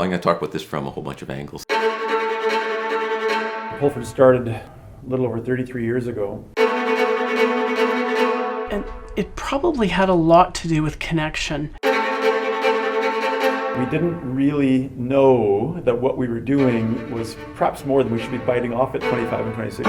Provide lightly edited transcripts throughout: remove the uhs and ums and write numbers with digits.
I'm going to talk about this from a whole bunch of angles. Pulford started a little over 33 years ago. And it probably had a lot to do with connection. We didn't really know that what we were doing was perhaps more than we should be biting off at 25 and 26.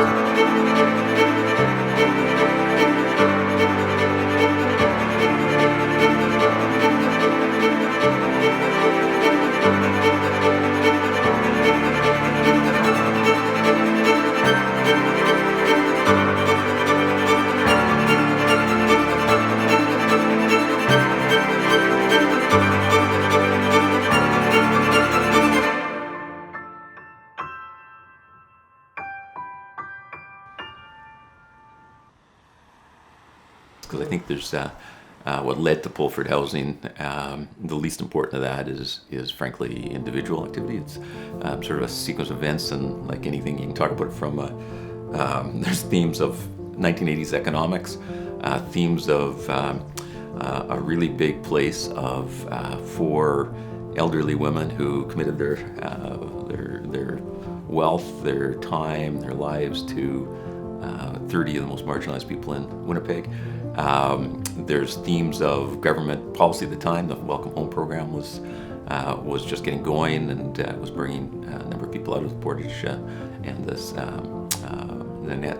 Because I think there's what led to Pulford housing. The least important of that is frankly individual activity. It's sort of a sequence of events, and like anything, you can talk about it from there's themes of 1980s economics, themes of a really big place of for elderly women who committed their wealth, their time, their lives to 30 of the most marginalized people in Winnipeg. There's themes of government policy at the time. The Welcome Home program was just getting going, and was bringing a number of people out of the Portage and the net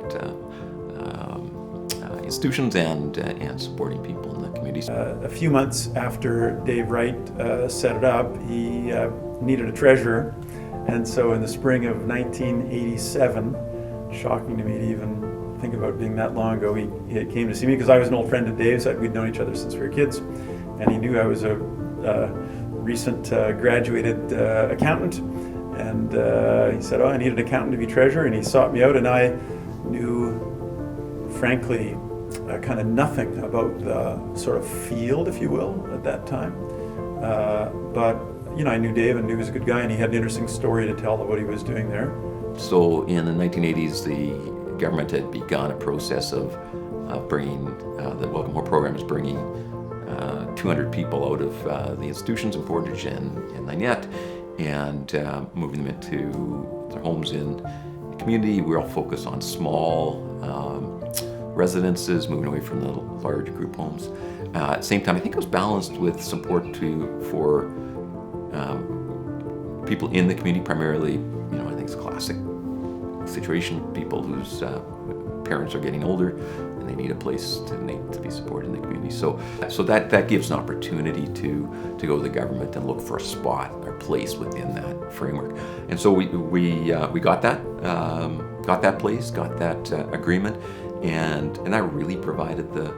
institutions and supporting people in the communities. A few months after Dave Wright set it up, he needed a treasurer, and so in the spring of 1987, shocking to me to even think about being that long ago, he came to see me because I was an old friend of Dave's. We'd known each other since we were kids, and he knew I was a recent graduated accountant, and he said, "Oh, I need an accountant to be treasurer," and he sought me out, and I knew, frankly, kind of nothing about the sort of field, if you will, at that time. But I knew Dave and knew he was a good guy, and he had an interesting story to tell of what he was doing there. So in the 1980s, the government had begun a process of bringing, the Welcome Home program is bringing 200 people out of the institutions in Portage and Lynette, and moving them into their homes in the community. We're all focused on small residences, moving away from the large group homes. At the same time, I think it was balanced with support for people in the community, primarily, I think it's a classic situation, people whose parents are getting older and they need a place to be supported in the community. So that gives an opportunity to go to the government and look for a spot or place within that framework. And so we got that place, got that agreement, and that really provided the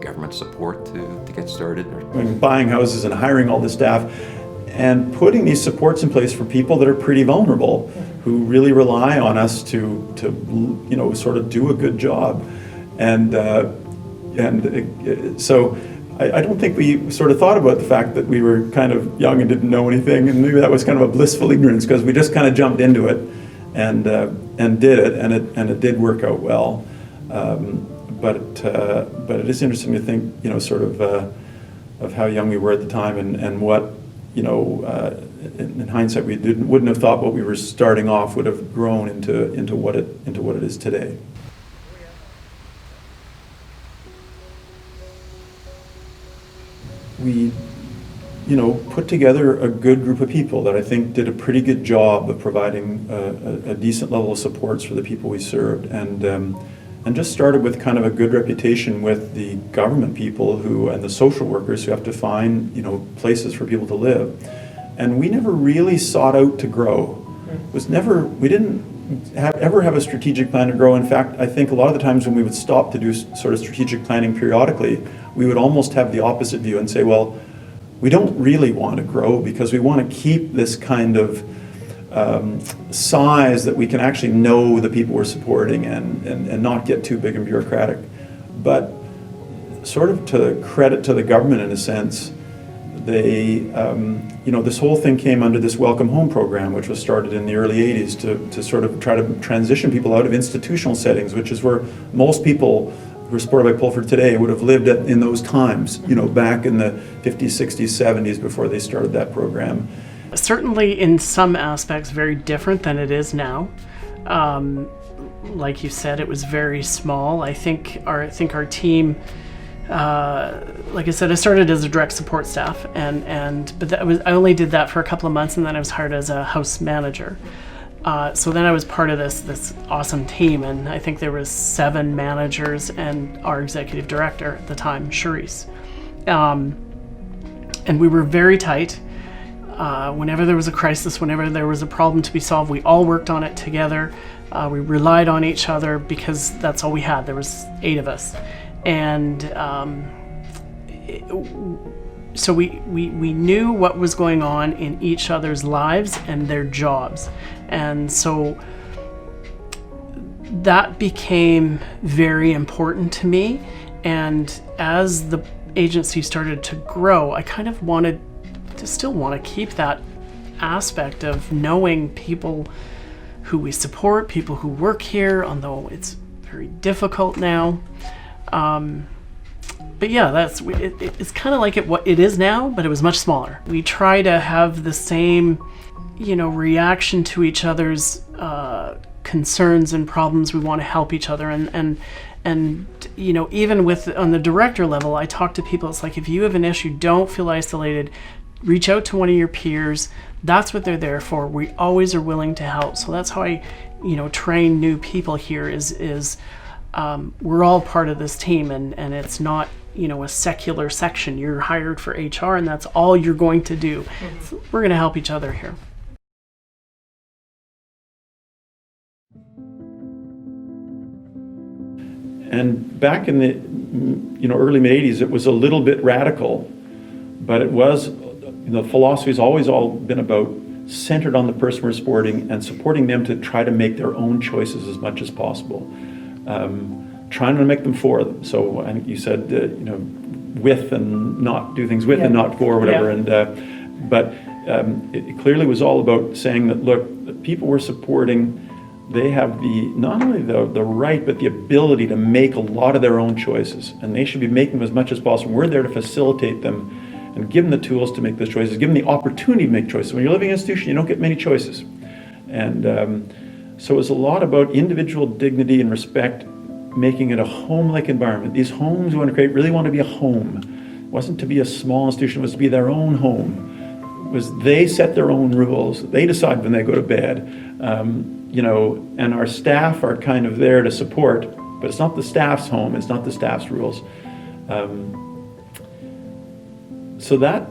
government support to get started. Buying houses and hiring all the staff, and putting these supports in place for people that are pretty vulnerable, who really rely on us to sort of do a good job, so I don't think we sort of thought about the fact that we were kind of young and didn't know anything, and maybe that was kind of a blissful ignorance, because we just kind of jumped into it and did it, and it did work out well. But it is interesting to think, sort of how young we were at the time, and what, in hindsight, we wouldn't have thought what we were starting off would have grown into what it is today. We, put together a good group of people that I think did a pretty good job of providing a decent level of supports for the people we served, and just started with kind of a good reputation with the government people and the social workers who have to find, places for people to live. And we never really sought out to grow. We didn't ever have a strategic plan to grow. In fact, I think a lot of the times when we would stop to do sort of strategic planning periodically, we would almost have the opposite view and say, well, we don't really want to grow because we want to keep this kind of size that we can actually know the people we're supporting and not get too big and bureaucratic. But sort of to credit to the government in a sense, they, this whole thing came under this Welcome Home program, which was started in the early 80s to sort of try to transition people out of institutional settings, which is where most people who are supported by Pulford today would have lived in those times, back in the 50s, 60s, 70s before they started that program. Certainly in some aspects very different than it is now. Like you said, it was very small. I think our team, like I said, I started as a direct support staff, but I only did that for a couple of months, and then I was hired as a house manager. So then I was part of this awesome team, and I think there was 7 managers and our executive director at the time, Charisse. And we were very tight. Whenever there was a crisis, whenever there was a problem to be solved, we all worked on it together. We relied on each other because that's all we had. There was 8 of us. And so we knew what was going on in each other's lives and their jobs. And so that became very important to me. And as the agency started to grow, I kind of still want to keep that aspect of knowing people who we support, people who work here, although it's very difficult now. But yeah, it's kind of like what it is now, but it was much smaller. We try to have the same, reaction to each other's concerns and problems. We want to help each other, and even on the director level, I talk to people. It's like, if you have an issue, don't feel isolated. Reach out to one of your peers. That's what they're there for. We always are willing to help. So that's how I, train new people here. Is we're all part of this team, and it's not a secular section. You're hired for HR, and that's all you're going to do. So we're going to help each other here. And back in the early mid-'80s, it was a little bit radical, but it was, the philosophy has always all been about centered on the person we're supporting and supporting them to try to make their own choices as much as possible. Trying to make them for them. So I think you said, with and not do things with and not for, whatever. Yeah. But it clearly was all about saying that, look, the people we're supporting, they have not only the right, but the ability to make a lot of their own choices. And they should be making them as much as possible. We're there to facilitate them and give them the tools to make those choices, give them the opportunity to make choices. When you're living in an institution, you don't get many choices. And so it's a lot about individual dignity and respect, making it a home-like environment. These homes we want to create really want to be a home. It wasn't to be a small institution, it was to be their own home. It was they set their own rules. They decide when they go to bed. And our staff are kind of there to support, but it's not the staff's home, it's not the staff's rules. So that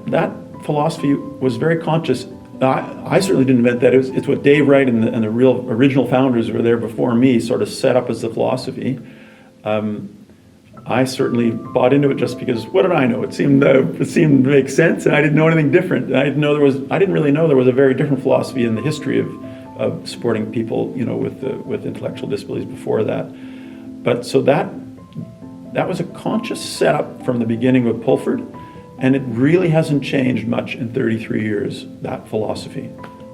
philosophy was very conscious. I certainly didn't invent that. It's what Dave Wright and the real original founders who were there before me sort of set up as the philosophy. I certainly bought into it just because, what did I know? It seemed to make sense, and I didn't know anything different. I didn't really know there was a very different philosophy in the history of supporting people, with intellectual disabilities before that. But so that was a conscious setup from the beginning with Pulford. And it really hasn't changed much in 33 years, that philosophy.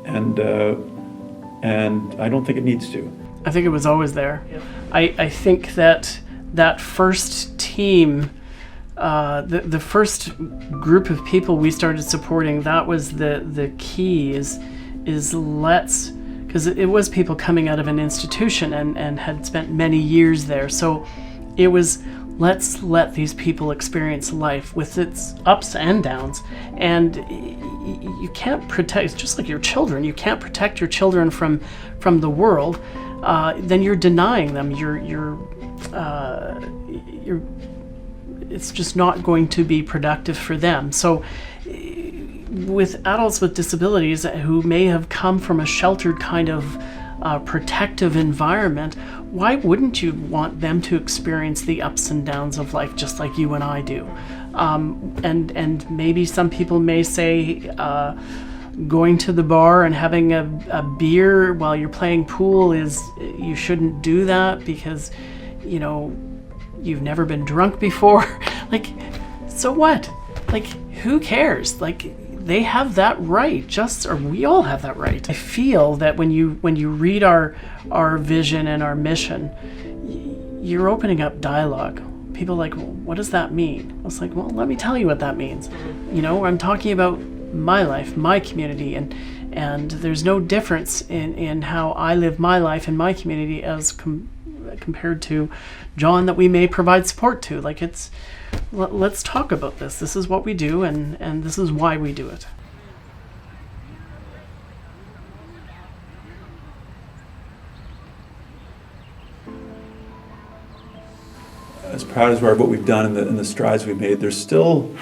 And I don't think it needs to. I think it was always there. Yeah. I think that first team, the first group of people we started supporting, that was the key is let's, because it was people coming out of an institution and had spent many years there. So it was, let's let these people experience life with its ups and downs. And you can't protect, it's just like your children. You can't protect your children from the world. Then you're denying them. It's just not going to be productive for them. So with adults with disabilities who may have come from a sheltered kind of protective environment, why wouldn't you want them to experience the ups and downs of life just like you and I do? And maybe some people may say going to the bar and having a beer while you're playing pool you shouldn't do that because you've never been drunk before. Like, so what? Like, who cares? Like, they have that right, or we all have that right. I feel that when you read our vision and our mission, you're opening up dialogue people are like, well, what does that mean? I was like, well, let me tell you what that means. I'm talking about my life, my community, and there's no difference in how I live my life in my community as compared to John that we may provide support to. Like, let's talk about this. This is what we do, and this is why we do it. As proud as we are of what we've done and the strides we've made, there is still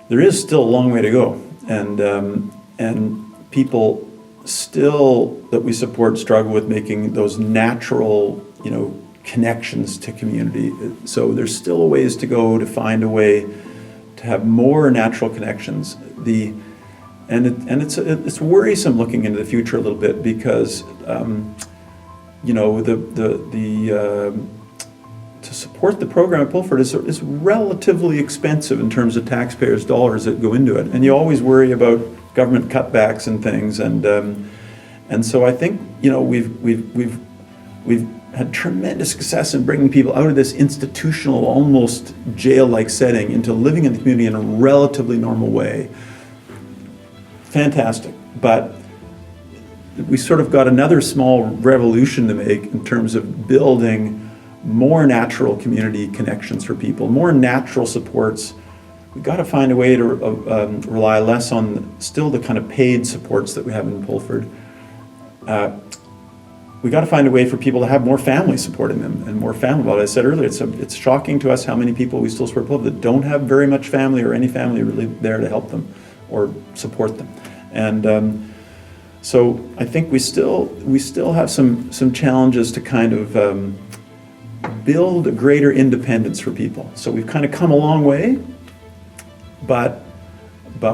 a long way to go, and people still that we support struggle with making those natural, connections to community. So there's still a ways to go to find a way to have more natural connections. It's worrisome looking into the future a little bit because to support the program at Pulford is relatively expensive in terms of taxpayers' dollars that go into it, and you always worry about government cutbacks and things, and so I think we've had tremendous success in bringing people out of this institutional, almost jail-like setting into living in the community in a relatively normal way. Fantastic, but we sort of got another small revolution to make in terms of building more natural community connections for people, more natural supports. We've got to find a way to rely less on still the kind of paid supports that we have in Pulford. We've got to find a way for people to have more family supporting them and more family. Well, I said earlier, it's shocking to us how many people we still support Pulford that don't have very much family or any family really there to help them or support them. And so I think we still have some challenges to kind of build a greater independence for people. So we've kind of come a long way, but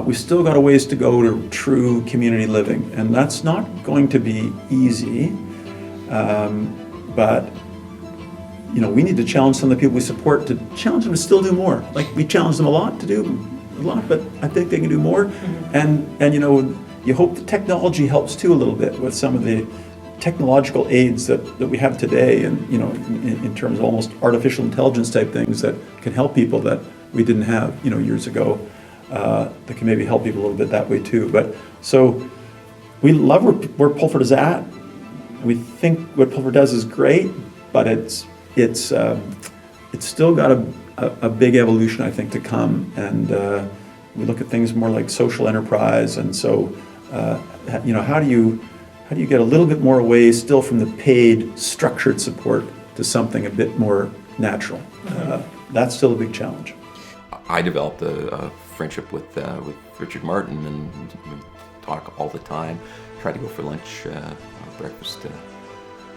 we've still got a ways to go to true community living, and that's not going to be easy. But we need to challenge some of the people we support to challenge them to still do more. Like, we challenge them a lot to do a lot, but I think they can do more. Mm-hmm. And you hope the technology helps too a little bit with some of the technological aids that we have today, and in terms of almost artificial intelligence type things that can help people that we didn't have years ago, that can maybe help people a little bit that way too. But so we love where Pulford is at. We think what Pulford does is great, but it's still got a big evolution, I think, to come, and we look at things more like social enterprise, and so how do you get a little bit more away still from the paid, structured support to something a bit more natural? That's still a big challenge. I developed a friendship with Richard Martin, and we talk all the time. Try to go for lunch or breakfast.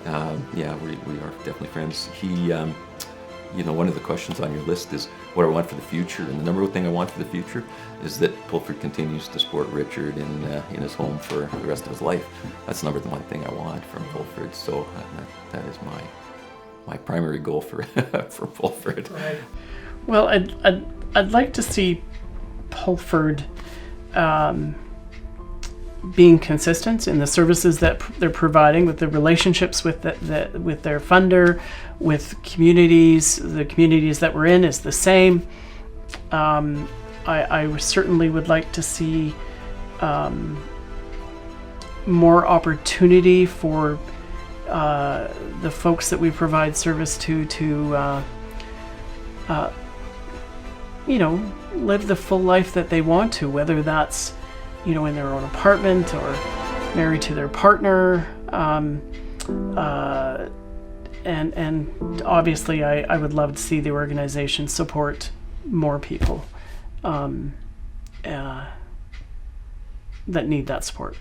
We are definitely friends. He, one of the questions on your list is what I want for the future, and the number one thing I want for the future is that Pulford continues to support Richard in his home for the rest of his life. That's the number one thing I want from Pulford. So that is my primary goal for for Pulford. Right. Well, I'd like to see Pulford being consistent in the services that they're providing, with the relationships with with their funder, with communities. The communities that we're in is the same. I certainly would like to see more opportunity for the folks that we provide service to live the full life that they want to, whether that's in their own apartment or married to their partner, and obviously I would love to see the organization support more people that need that support.